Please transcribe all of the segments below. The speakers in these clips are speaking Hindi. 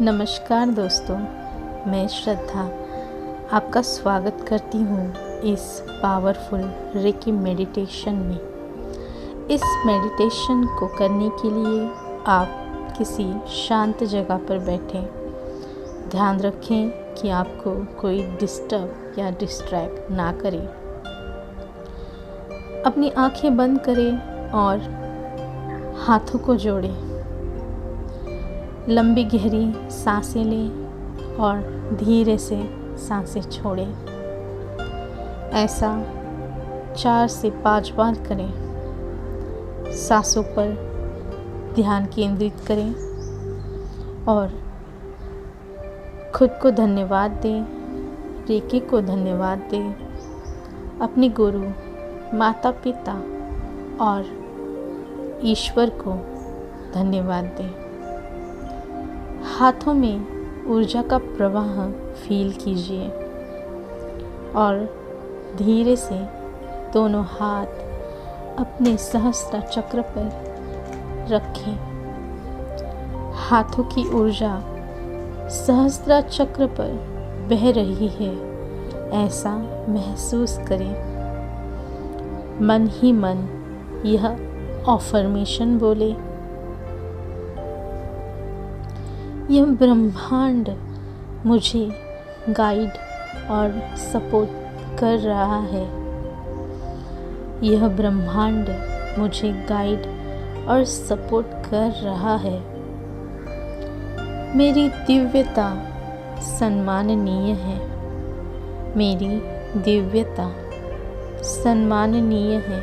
नमस्कार दोस्तों, मैं श्रद्धा आपका स्वागत करती हूँ इस पावरफुल रेकी मेडिटेशन में। इस मेडिटेशन को करने के लिए आप किसी शांत जगह पर बैठें। ध्यान रखें कि आपको कोई डिस्टर्ब या डिस्ट्रैक्ट ना करे। अपनी आंखें बंद करें और हाथों को जोड़ें। लंबी गहरी सांसें लें और धीरे से सांसें छोड़ें। ऐसा 4 से 5 बार करें। सांसों पर ध्यान केंद्रित करें और खुद को धन्यवाद दें, रेकी को धन्यवाद दें, अपने गुरु, माता पिता और ईश्वर को धन्यवाद दें। हाथों में ऊर्जा का प्रवाह फील कीजिए और धीरे से दोनों हाथ अपने सहस्त्र चक्र पर रखें। हाथों की ऊर्जा सहस्त्र चक्र पर बह रही है, ऐसा महसूस करें। मन ही मन यह अफर्मेशन बोले। यह ब्रह्मांड मुझे गाइड और सपोर्ट कर रहा है। यह ब्रह्मांड मुझे गाइड और सपोर्ट कर रहा है। मेरी दिव्यता सम्माननीय है। मेरी दिव्यता सम्माननीय है।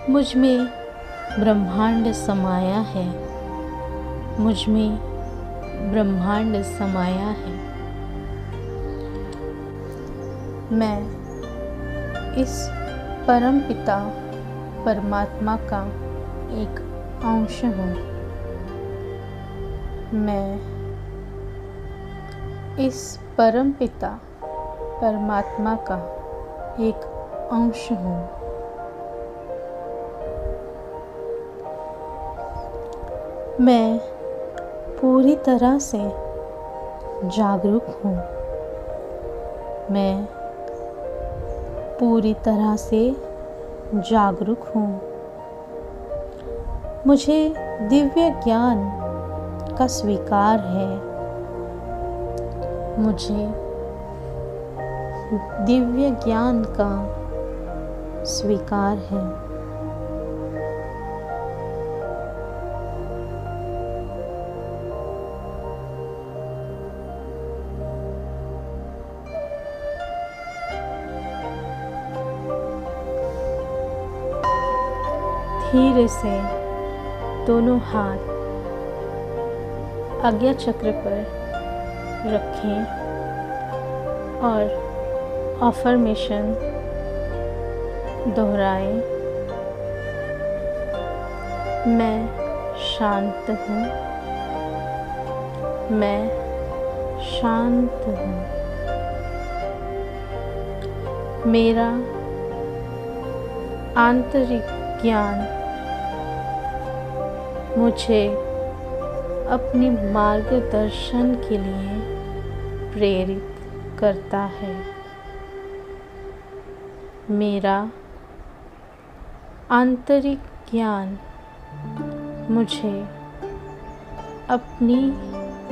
मुझ में ब्रह्मांड समाया है। मुझ में ब्रह्मांड समाया है। मैं इस परम पिता परमात्मा का एक अंश हूँ। मैं इस परम पिता परमात्मा का एक अंश हूँ। मैं पूरी तरह से जागरूक हूँ। मैं पूरी तरह से जागरूक हूँ। मुझे दिव्य ज्ञान का स्वीकार है। मुझे दिव्य ज्ञान का स्वीकार है। धीरे से दोनों हाथ आज्ञा चक्र पर रखें और अफर्मेशन दोहराएं। मैं शांत हूँ। मैं शांत हूँ। मेरा आंतरिक ज्ञान मुझे अपने मार्गदर्शन के लिए प्रेरित करता है। मेरा आंतरिक ज्ञान मुझे अपनी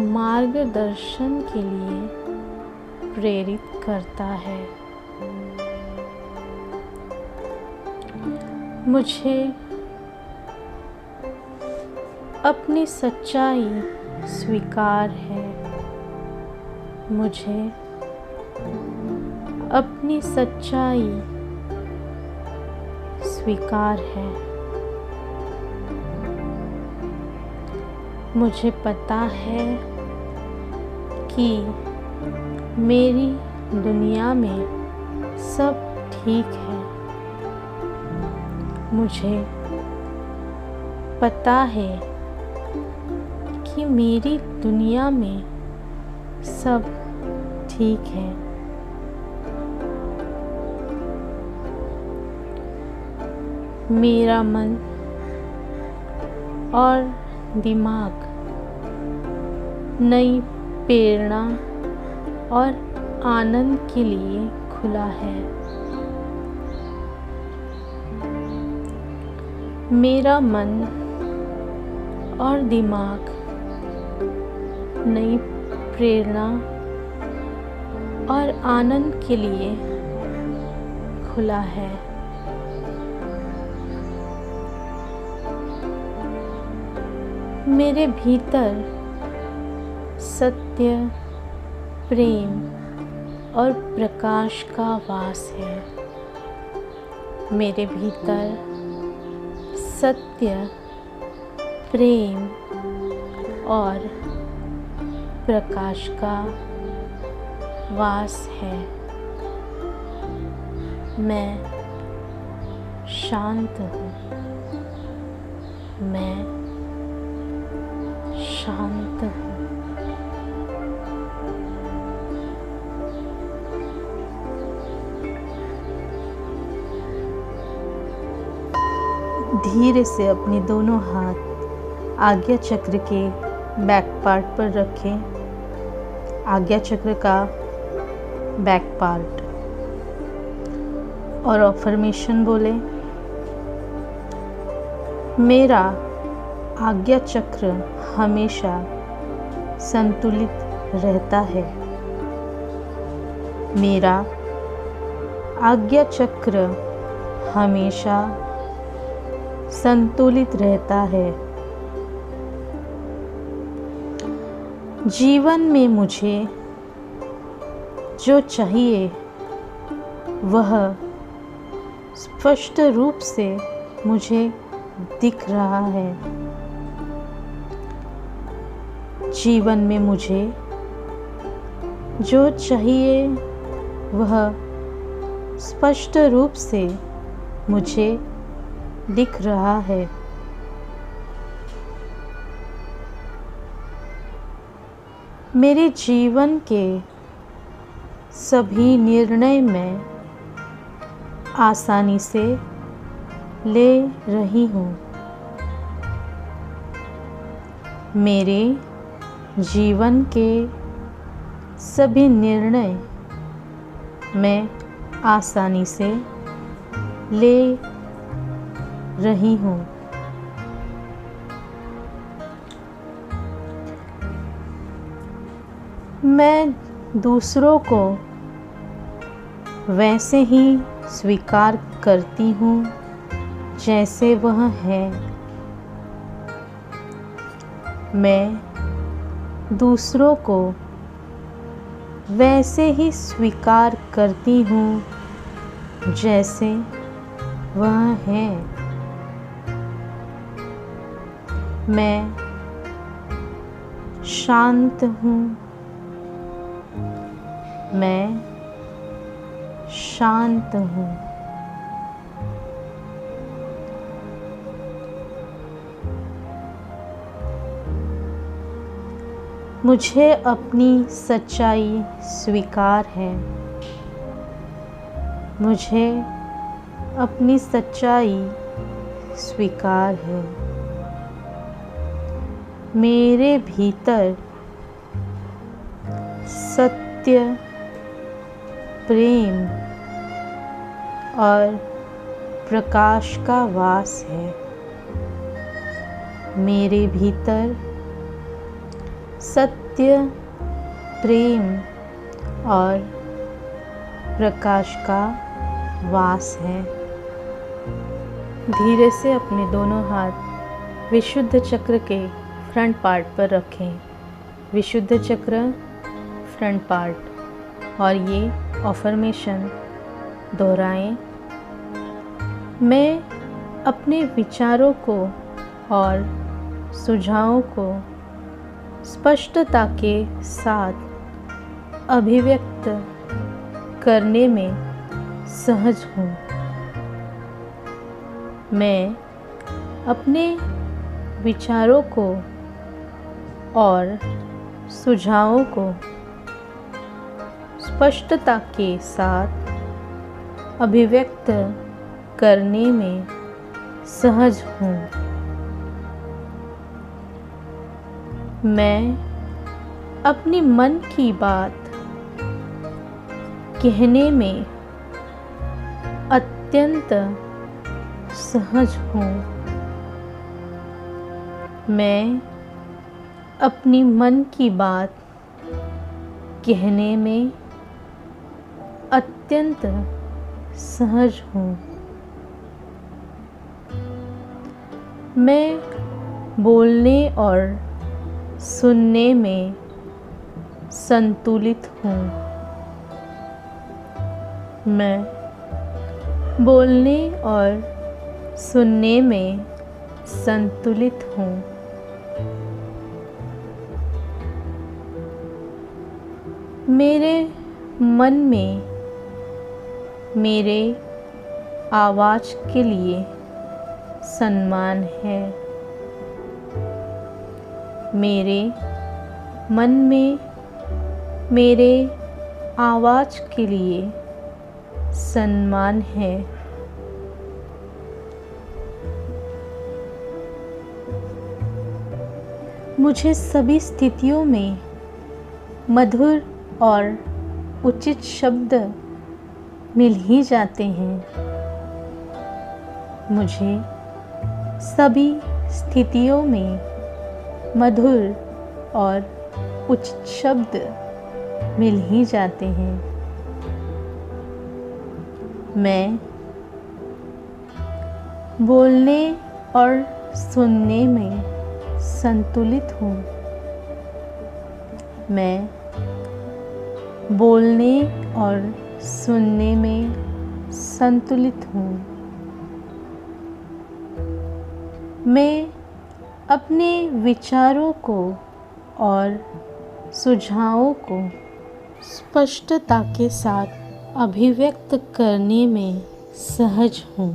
मार्गदर्शन के लिए प्रेरित करता है। मुझे अपनी सच्चाई स्वीकार है। मुझे अपनी सच्चाई स्वीकार है। मुझे पता है कि मेरी दुनिया में सब ठीक है। मुझे पता है कि मेरी दुनिया में सब ठीक है। मेरा मन और दिमाग नई प्रेरणा और आनंद के लिए खुला है। मेरा मन और दिमाग नई प्रेरणा और आनंद के लिए खुला है। मेरे भीतर सत्य, प्रेम और प्रकाश का वास है। मेरे भीतर सत्य, प्रेम और प्रकाश का वास है। मैं शांत हूँ। मैं शांत हूँ। धीरे से अपने दोनों हाथ आज्ञा चक्र के बैक पार्ट पर रखें। आज्ञा चक्र का बैक पार्ट और अफर्मेशन बोले। मेरा आज्ञा चक्र हमेशा संतुलित रहता है। मेरा आज्ञा चक्र हमेशा संतुलित रहता है। जीवन में मुझे जो चाहिए वह स्पष्ट रूप से मुझे दिख रहा है। जीवन में मुझे जो चाहिए वह स्पष्ट रूप से मुझे दिख रहा है। मेरे जीवन के सभी निर्णय मैं आसानी से ले रही हूँ। मेरे जीवन के सभी निर्णय मैं आसानी से ले रही हूँ। मैं दूसरों को वैसे ही स्वीकार करती हूँ जैसे वह है। मैं दूसरों को वैसे ही स्वीकार करती हूँ जैसे वह है। मैं शांत हूँ। मैं शांत हूँ। मुझे अपनी सच्चाई स्वीकार है। मुझे अपनी सच्चाई स्वीकार है। मेरे भीतर सत्य, प्रेम और प्रकाश का वास है। मेरे भीतर सत्य, प्रेम और प्रकाश का वास है। धीरे से अपने दोनों हाथ विशुद्ध चक्र के फ्रंट पार्ट पर रखें। विशुद्ध चक्र फ्रंट पार्ट और ये अफर्मेशन दोहराएं। मैं अपने विचारों को और सुझावों को स्पष्टता के साथ अभिव्यक्त करने में सहज हूँ। मैं अपने विचारों को और सुझावों को स्पष्टता के साथ अभिव्यक्त करने में सहज हूँ। मैं अपनी मन की बात कहने में अत्यंत सहज हूँ। मैं अपनी मन की बात कहने में अत्यंत सहज हूँ। मैं बोलने और सुनने में संतुलित हूँ। मैं बोलने और सुनने में संतुलित हूँ। मेरे मन में मेरे आवाज़ के लिए सम्मान है। मेरे मन में मेरे आवाज़ के लिए सम्मान है। मुझे सभी स्थितियों में मधुर और उचित शब्द मिल ही जाते हैं। मुझे सभी स्थितियों में मधुर और उचित शब्द मिल ही जाते हैं। मैं बोलने और सुनने में संतुलित हूँ। मैं बोलने और सुनने में संतुलित हूँ। मैं अपने विचारों को और सुझावों को स्पष्टता के साथ अभिव्यक्त करने में सहज हूँ।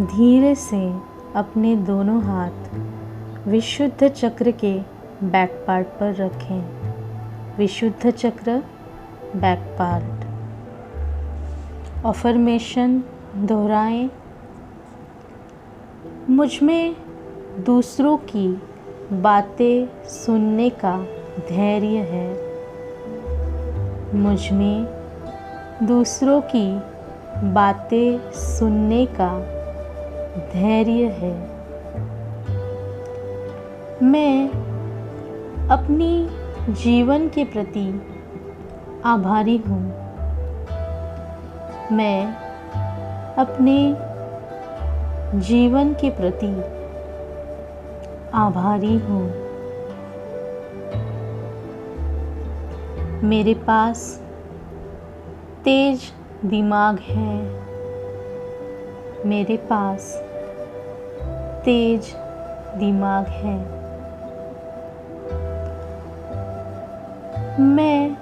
धीरे से अपने दोनों हाथ विशुद्ध चक्र के बैक पार्ट पर रखें। विशुद्ध चक्र, बैक पार्ट। अफर्मेशन दोहराएं। मुझ में दूसरों की बातें सुनने का धैर्य है। मुझ में दूसरों की बातें सुनने का धैर्य है। मैं अपनी जीवन के प्रति आभारी हूँ। मैं अपने जीवन के प्रति आभारी हूँ। मेरे पास तेज दिमाग है। मेरे पास तेज दिमाग है। मैं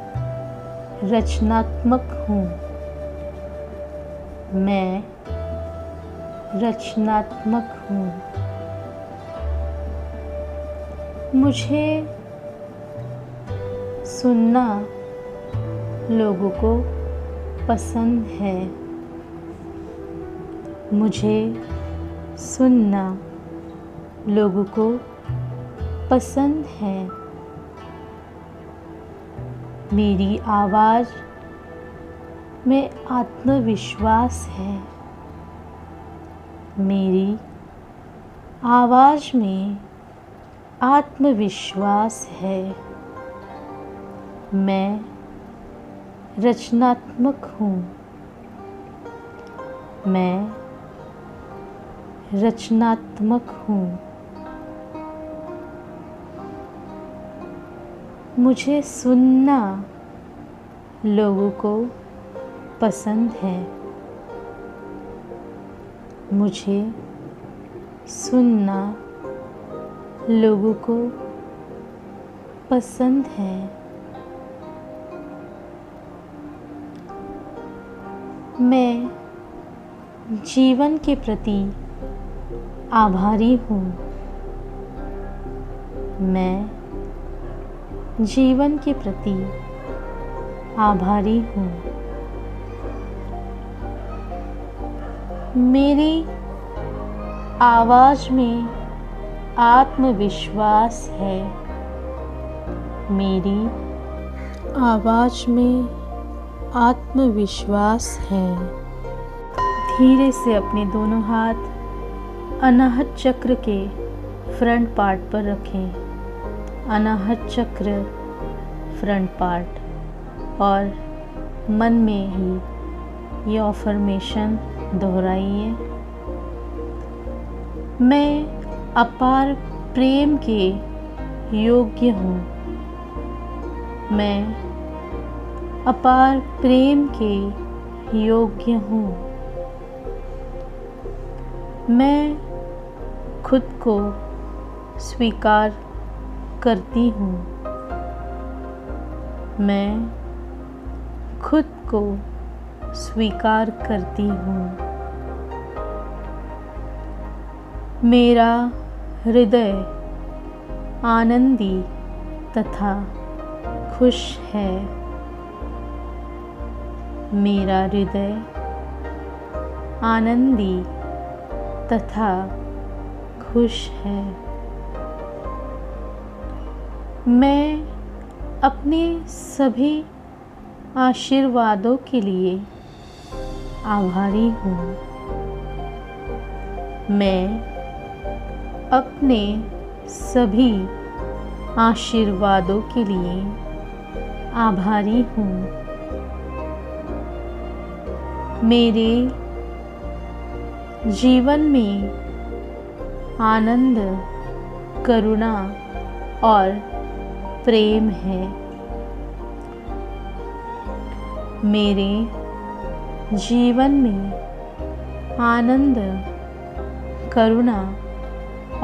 रचनात्मक हूँ। मैं रचनात्मक हूँ। मुझे सुनना लोगों को पसंद है। मुझे सुनना लोगों को पसंद है। मेरी आवाज़ में आत्मविश्वास है। मेरी आवाज़ में आत्मविश्वास है। मैं रचनात्मक हूँ। मैं रचनात्मक हूँ। मुझे सुनना लोगों को पसंद है। मुझे सुनना लोगों को पसंद है। मैं जीवन के प्रति आभारी हूँ। मैं जीवन के प्रति आभारी हूँ। मेरी आवाज़ में आत्मविश्वास है। मेरी आवाज़ में आत्मविश्वास है। धीरे से अपने दोनों हाथ अनाहत चक्र के फ्रंट पार्ट पर रखें। अनाहत चक्र फ्रंट पार्ट, और मन में ही ये अफर्मेशन दोहराइए। मैं अपार प्रेम के योग्य हूँ। मैं अपार प्रेम के योग्य हूँ। मैं खुद को स्वीकार करती हूँ। मैं खुद को स्वीकार करती हूँ। मेरा हृदय आनंदी तथा खुश है। मेरा हृदय आनंदी तथा खुश है। मैं अपने सभी आशीर्वादों के लिए आभारी हूँ। मैं अपने सभी आशीर्वादों के लिए आभारी हूँ। मेरे जीवन में आनंद, करुणा और प्रेम है। मेरे जीवन में आनंद, करुणा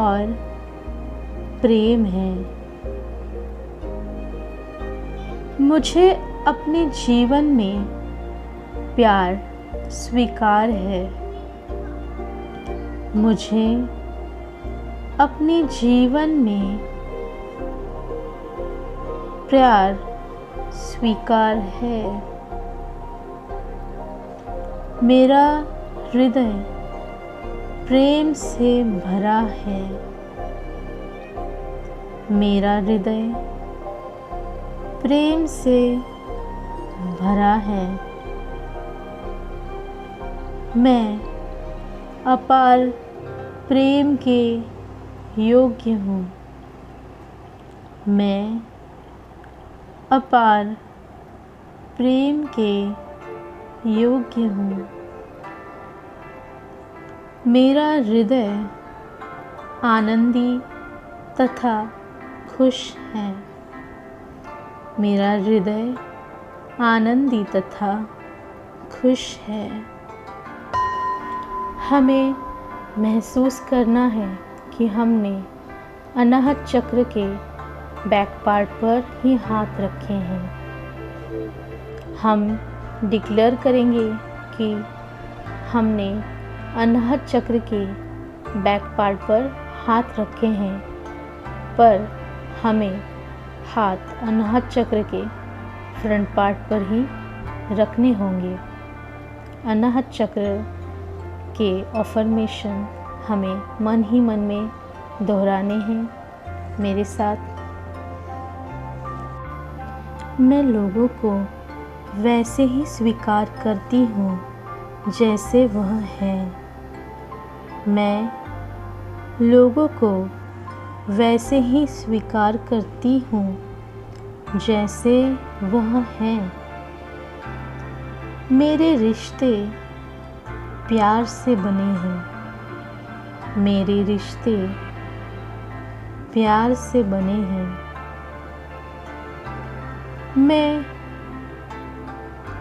और प्रेम है। मुझे अपने जीवन में प्यार स्वीकार है। मुझे अपने जीवन में प्यार स्वीकार है। मेरा हृदय प्रेम से भरा है। मेरा हृदय प्रेम से भरा है। मैं अपार प्रेम के योग्य हूँ। मैं अपार प्रेम के योग्य हूँ। मेरा हृदय आनंदी तथा खुश है। मेरा हृदय आनंदी तथा खुश है। हमें महसूस करना है कि हमने अनाहत चक्र के बैक पार्ट पर ही हाथ रखे हैं। हम डिक्लेयर करेंगे कि हमने अनाहत चक्र के बैक पार्ट पर हाथ रखे हैं, पर हमें हाथ अनाहत चक्र के फ्रंट पार्ट पर ही रखने होंगे। अनाहत चक्र के अफर्मेशन हमें मन ही मन में दोहराने हैं। मेरे साथ, मैं लोगों को वैसे ही स्वीकार करती हूँ जैसे वह है। मैं लोगों को वैसे ही स्वीकार करती हूँ जैसे वह है। मेरे रिश्ते प्यार से बने हैं। मेरे रिश्ते प्यार से बने हैं। मैं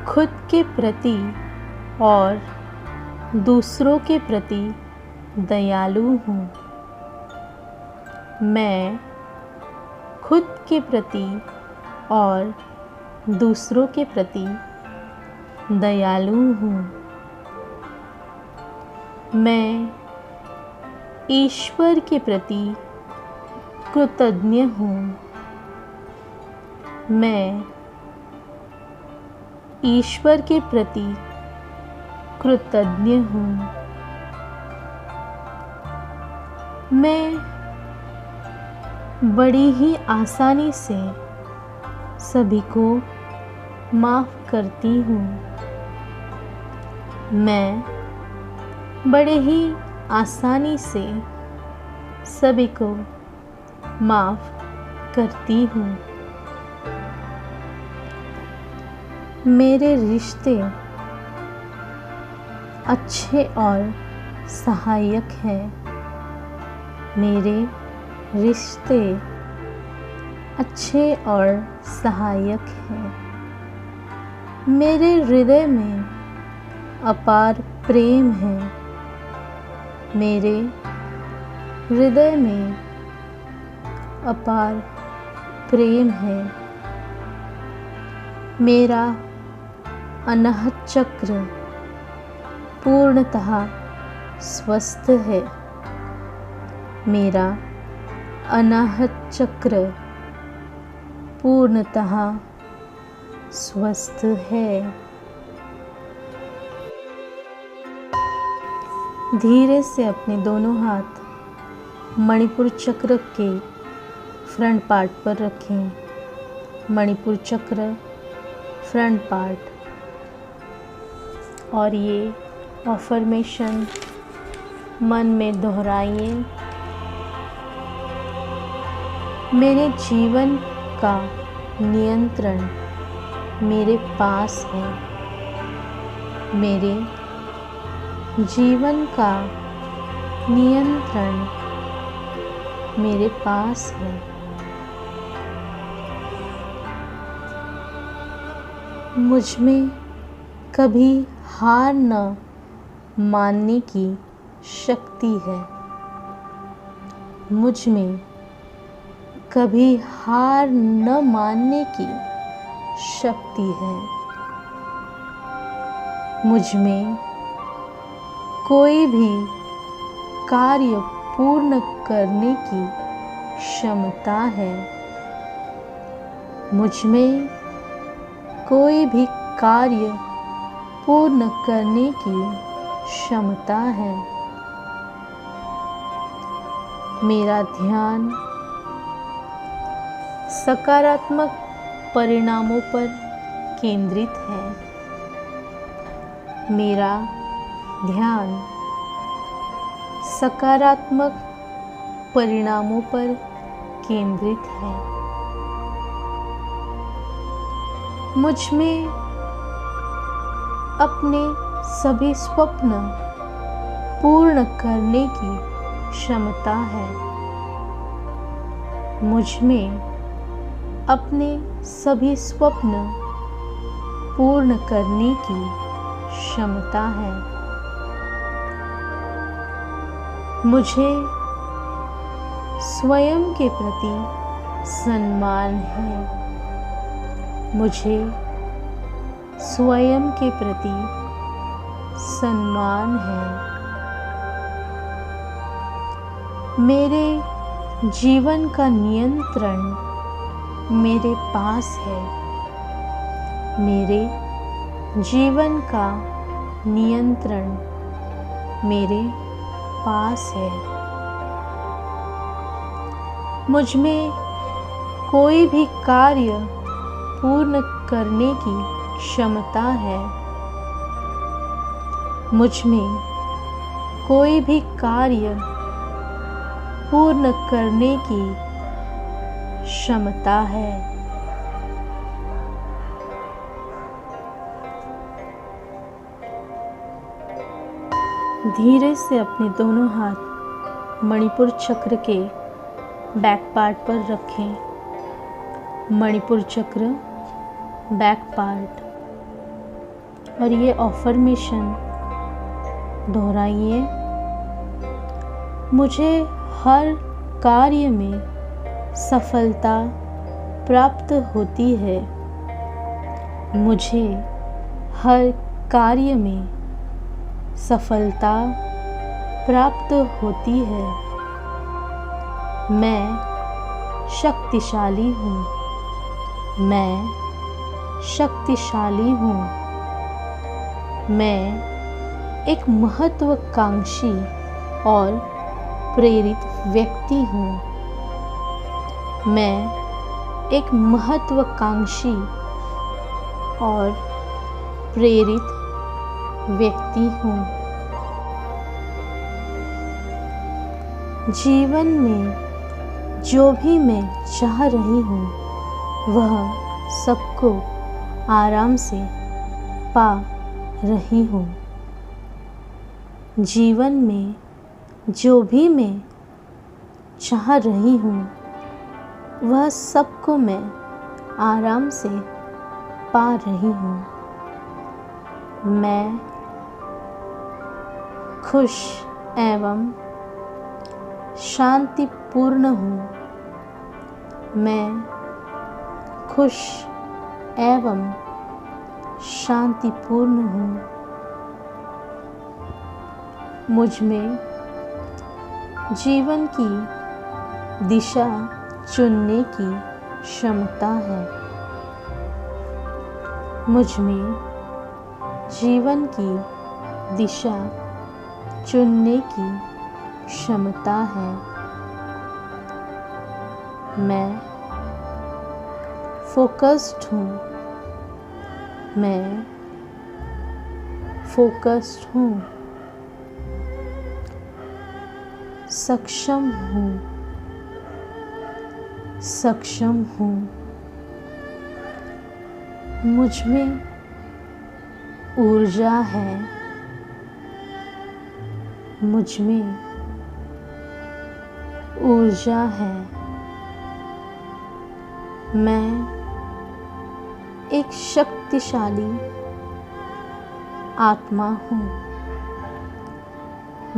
खुद के प्रति और दूसरों के प्रति दयालु हूँ। मैं खुद के प्रति और दूसरों के प्रति दयालु हूँ। मैं ईश्वर के प्रति कृतज्ञ हूँ। मैं ईश्वर के प्रति कृतज्ञ हूँ। मैं बड़ी ही आसानी से सभी को माफ़ करती हूँ। मैं बड़े ही आसानी से सभी को माफ़ करती हूँ। मेरे रिश्ते अच्छे और सहायक हैं। मेरे रिश्ते अच्छे और सहायक हैं। मेरे हृदय में अपार प्रेम है। मेरे हृदय में अपार प्रेम है। मेरा अनाहत चक्र पूर्णतः स्वस्थ है। मेरा अनाहत चक्र पूर्णतः स्वस्थ है। धीरे से अपने दोनों हाथ मणिपुर चक्र के फ्रंट पार्ट पर रखें। मणिपुर चक्र फ्रंट पार्ट। और ये अफर्मेशन मन में दोहराइए। मेरे जीवन का नियंत्रण मेरे पास है। मेरे जीवन का नियंत्रण मेरे पास है। मुझ में कभी हार न मानने की शक्ति है। मुझ में कभी हार न मानने की शक्ति है। मुझ में कोई भी कार्य पूर्ण करने की क्षमता है। मुझ में कोई भी कार्य पूर्ण करने की क्षमता है। मेरा ध्यान सकारात्मक परिणामों पर केंद्रित है। मेरा ध्यान सकारात्मक परिणामों पर केंद्रित है। मुझ में अपने सभी स्वप्न पूर्ण करने की क्षमता है। मुझ में अपने सभी स्वप्न पूर्ण करने की क्षमता है। मुझे स्वयं के प्रति सम्मान है। मुझे स्वयं के प्रति सम्मान है। मेरे जीवन का नियंत्रण मेरे पास है। मेरे जीवन का नियंत्रण मेरे पास है। मुझ में कोई भी कार्य पूर्ण करने की क्षमता है। मुझ में कोई भी कार्य पूर्ण करने की क्षमता है। धीरे से अपने दोनों हाथ मणिपुर चक्र के बैक पार्ट पर रखें। मणिपुर चक्र बैक पार्ट। और ये अफर्मेशन दोहराइए। मुझे हर कार्य में सफलता प्राप्त होती है। मुझे हर कार्य में सफलता प्राप्त होती है। मैं शक्तिशाली हूँ। मैं शक्तिशाली हूँ। मैं एक महत्वाकांक्षी और प्रेरित व्यक्ति हूँ। मैं एक महत्वाकांक्षी और प्रेरित व्यक्ति हूँ। जीवन में जो भी मैं चाह रही हूँ वह सबको आराम से पा रही हूँ। जीवन में जो भी मैं चाह रही हूँ वह सबको मैं आराम से पा रही हूँ। मैं खुश एवं शांतिपूर्ण हूँ। मैं खुश एवं शांतिपूर्ण हूँ। मुझ में जीवन की दिशा चुनने की क्षमता है। मुझ में जीवन की दिशा चुनने की क्षमता है। मैं फोकस्ड हूँ। मैं फोकस्ड हूँ। सक्षम हूँ। सक्षम हूँ। मुझ में ऊर्जा है। मुझ में ऊर्जा है। मैं एक शक्तिशाली आत्मा हूँ।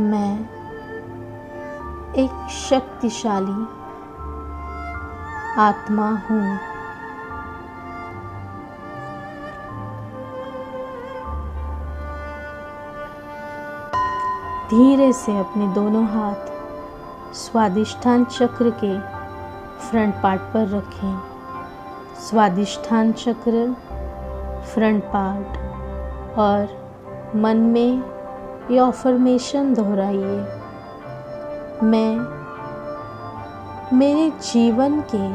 मैं एक शक्तिशाली आत्मा हूँ। धीरे से अपने दोनों हाथ स्वादिष्ठान चक्र के फ्रंट पार्ट पर रखें। स्वादिष्ठान चक्र, फ्रंट पार्ट, और मन में ये अफर्मेशन दोहराइए। मैं मेरे जीवन के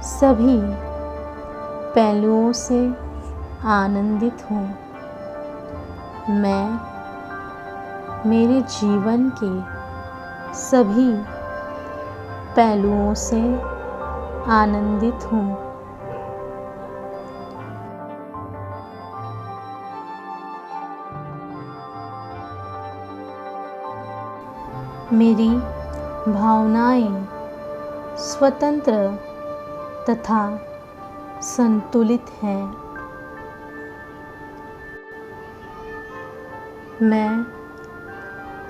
सभी पहलुओं से आनंदित हूँ। मैं मेरे जीवन के सभी पहलुओं से आनंदित हूँ। मेरी भावनाएं स्वतंत्र तथा संतुलित हैं। मैं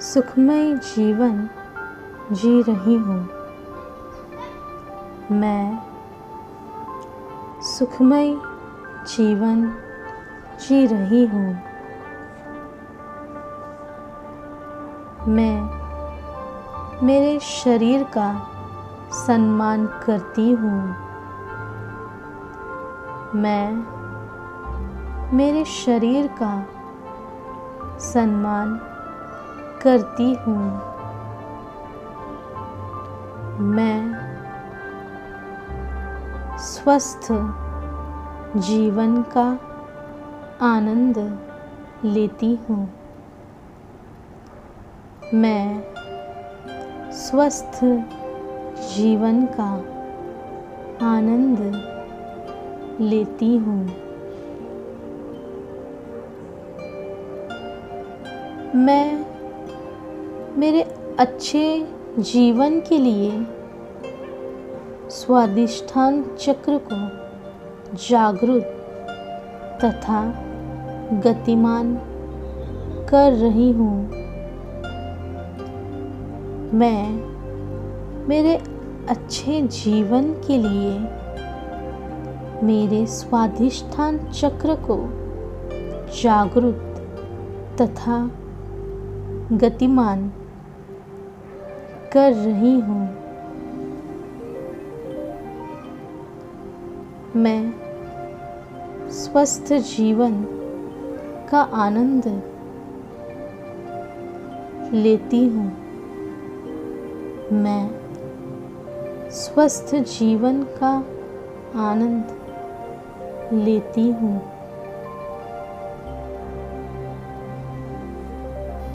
सुखमय जीवन जी रही हूँ। मैं सुखमय जीवन जी रही हूँ। मैं मेरे शरीर का सम्मान करती हूँ। मैं मेरे शरीर का सम्मान करती हूँ। मैं स्वस्थ जीवन का आनंद लेती हूँ। मैं स्वस्थ जीवन का आनंद लेती हूँ। मैं मेरे अच्छे जीवन के लिए स्वादिष्ठान चक्र को जागृत तथा गतिमान कर रही हूँ। मैं मेरे अच्छे जीवन के लिए मेरे स्वादिष्ठान चक्र को जागृत तथा गतिमान कर रही हूँ। मैं स्वस्थ जीवन का आनंद लेती हूँ। मैं स्वस्थ जीवन का आनंद लेती हूँ।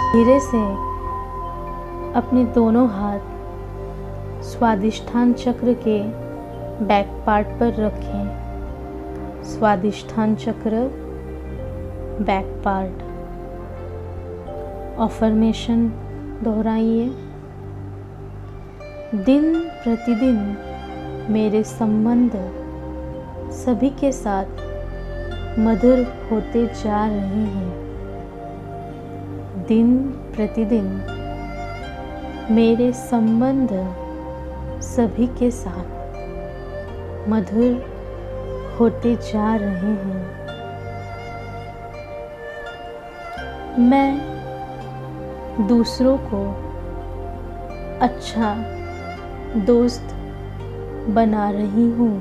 धीरे से अपने दोनों हाथ स्वादिष्ठान चक्र के बैक पार्ट पर रखें। स्वादिष्ठान चक्र, बैक पार्ट। अफर्मेशन दोहराइए। दिन प्रतिदिन मेरे संबंध सभी के साथ मधुर होते जा रहे हैं। दिन प्रतिदिन मेरे संबंध सभी के साथ मधुर होते जा रहे हैं। मैं दूसरों को अच्छा दोस्त बना रही हूँ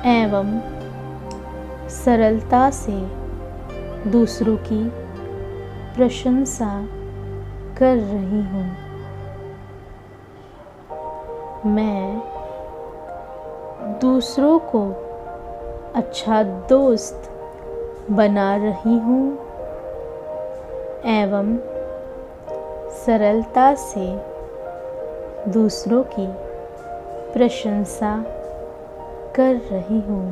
एवं सरलता से दूसरों की प्रशंसा कर रही हूँ। मैं दूसरों को अच्छा दोस्त बना रही हूँ एवं सरलता से दूसरों की प्रशंसा कर रही हूँ।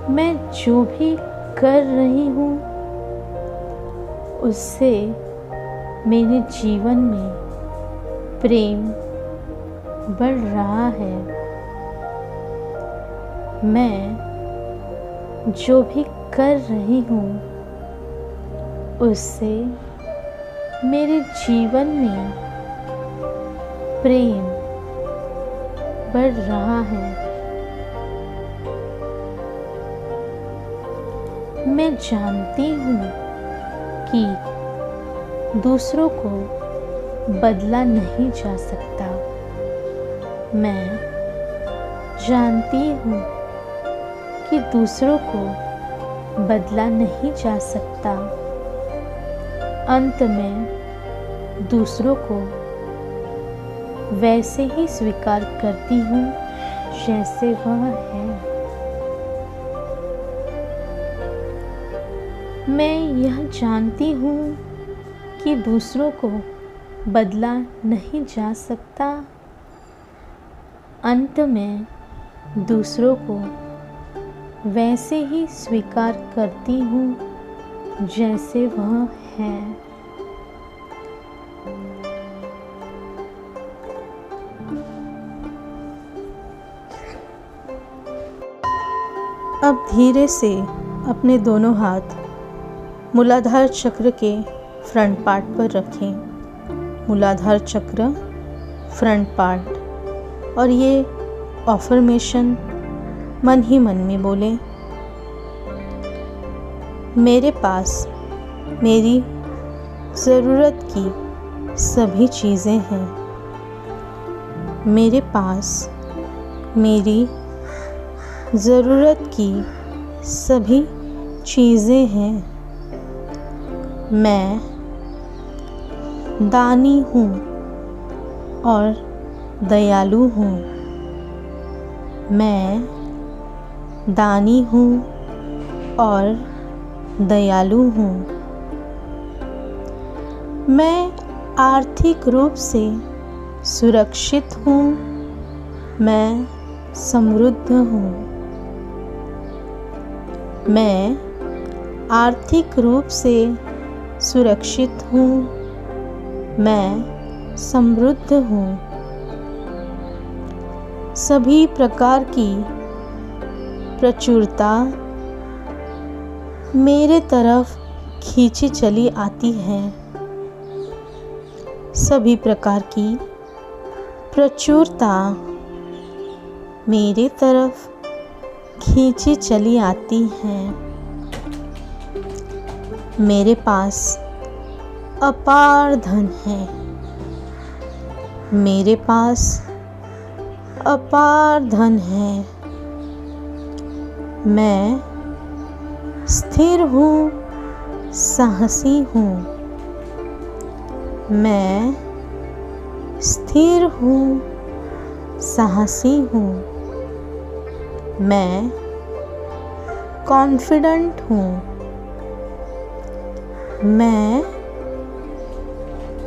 मैं जो भी कर रही हूँ उससे मेरे जीवन में प्रेम बढ़ रहा है। मैं जो भी कर रही हूँ उससे मेरे जीवन में प्रेम बढ़ रहा है। मैं जानती हूँ कि दूसरों को बदला नहीं जा सकता। मैं जानती हूँ कि दूसरों को बदला नहीं जा सकता। अंत में दूसरों को वैसे ही स्वीकार करती हूँ जैसे वह है। मैं यह जानती हूँ कि दूसरों को बदला नहीं जा सकता। अंत में दूसरों को वैसे ही स्वीकार करती हूँ जैसे वह है। अब धीरे से अपने दोनों हाथ मूलाधार चक्र के फ्रंट पार्ट पर रखें। मूलाधार चक्र, फ्रंट पार्ट। और ये अफर्मेशन मन ही मन में बोलें। मेरे पास मेरी ज़रूरत की सभी चीज़ें हैं। मेरे पास मेरी ज़रूरत की सभी चीज़ें हैं। मैं दानी हूँ और दयालु हूँ। मैं दानी हूँ और दयालु हूँ। मैं आर्थिक रूप से सुरक्षित हूँ। मैं समृद्ध हूँ। मैं आर्थिक रूप से सुरक्षित हूँ। मैं समृद्ध हूँ। सभी प्रकार की प्रचुरता मेरे तरफ खींची चली आती है। सभी प्रकार की प्रचुरता मेरे तरफ खींची चली आती है। मेरे पास अपार धन है। मेरे पास अपार धन है। मैं स्थिर हूँ, साहसी हूँ। मैं स्थिर हूँ, साहसी हूँ। मैं कॉन्फिडेंट हूँ। मैं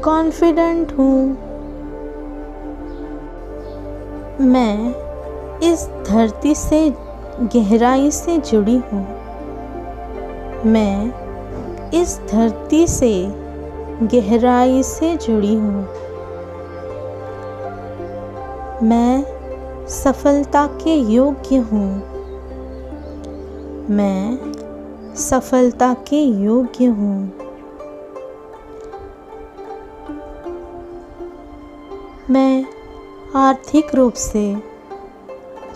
कॉन्फिडेंट हूँ। मैं इस धरती से गहराई से जुड़ी हूँ। मैं इस धरती से गहराई से जुड़ी हूँ। मैं सफलता के योग्य हूँ। मैं सफलता के योग्य हूँ। मैं आर्थिक रूप से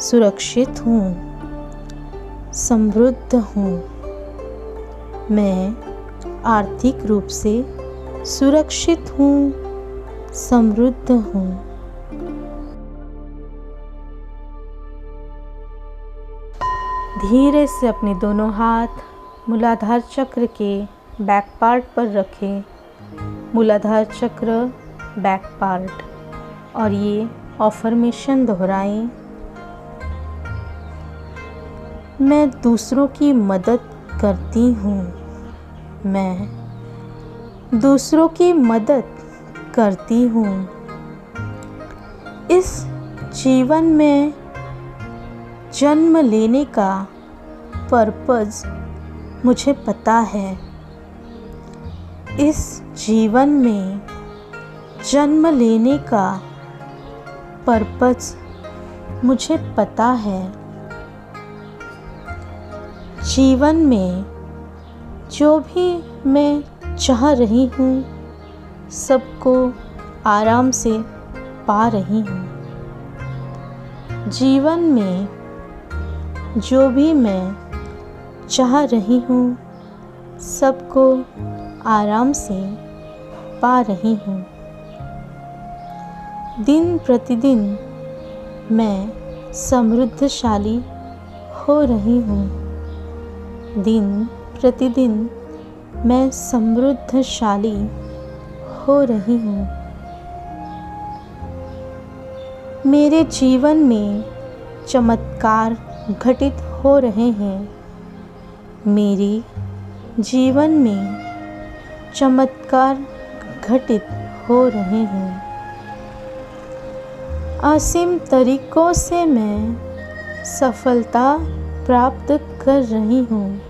सुरक्षित हूँ, समृद्ध हूँ। मैं आर्थिक रूप से सुरक्षित हूँ, समृद्ध हूँ। धीरे से अपने दोनों हाथ मूलाधार चक्र के बैक पार्ट पर रखें। मूलाधार चक्र, बैक पार्ट, और ये अफर्मेशन दोहराएं। मैं दूसरों की मदद करती हूँ। मैं दूसरों की मदद करती हूँ। इस जीवन में जन्म लेने का पर्पज़ मुझे पता है। इस जीवन में जन्म लेने का पर्पज़ मुझे पता है। जीवन में जो भी मैं चाह रही हूँ सबको आराम से पा रही हूँ। जीवन में जो भी मैं चाह रही हूँ सबको आराम से पा रही हूँ। दिन प्रतिदिन मैं समृद्धशाली हो रही हूँ। दिन प्रतिदिन मैं समृद्धशाली हो रही हूँ। मेरे जीवन में चमत्कार घटित हो रहे हैं। मेरे जीवन में चमत्कार घटित हो रहे हैं। असीम तरीकों से मैं सफलता प्राप्त कर रही हूँ।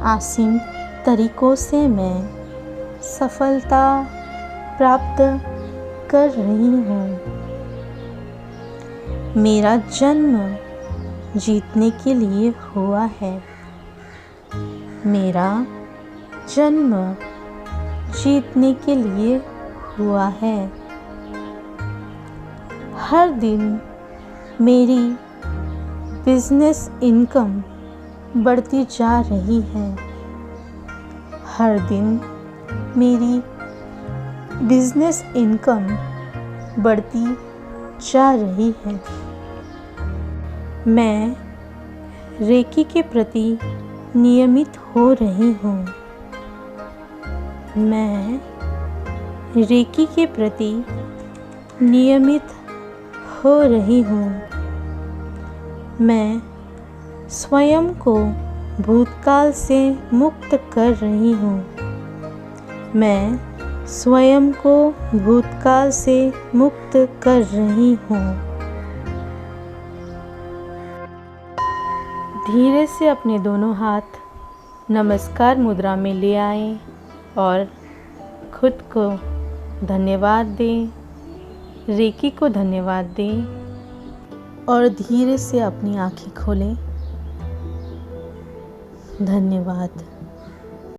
असीम तरीकों से मैं सफलता प्राप्त कर रही हूँ। मेरा जन्म जीतने के लिए हुआ है। मेरा जन्म जीतने के लिए हुआ है। हर दिन मेरी बिजनेस इनकम बढ़ती जा रही है। हर दिन मेरी बिजनेस इनकम बढ़ती जा रही है। मैं रेकी के प्रति नियमित हो रही हूँ। मैं रेकी के प्रति नियमित हो रही हूँ। मैं स्वयं को भूतकाल से मुक्त कर रही हूँ। मैं स्वयं को भूतकाल से मुक्त कर रही हूँ। धीरे से अपने दोनों हाथ नमस्कार मुद्रा में ले आएं और खुद को धन्यवाद दें, रेकी को धन्यवाद दें और धीरे से अपनी आँखें खोलें। धन्यवाद।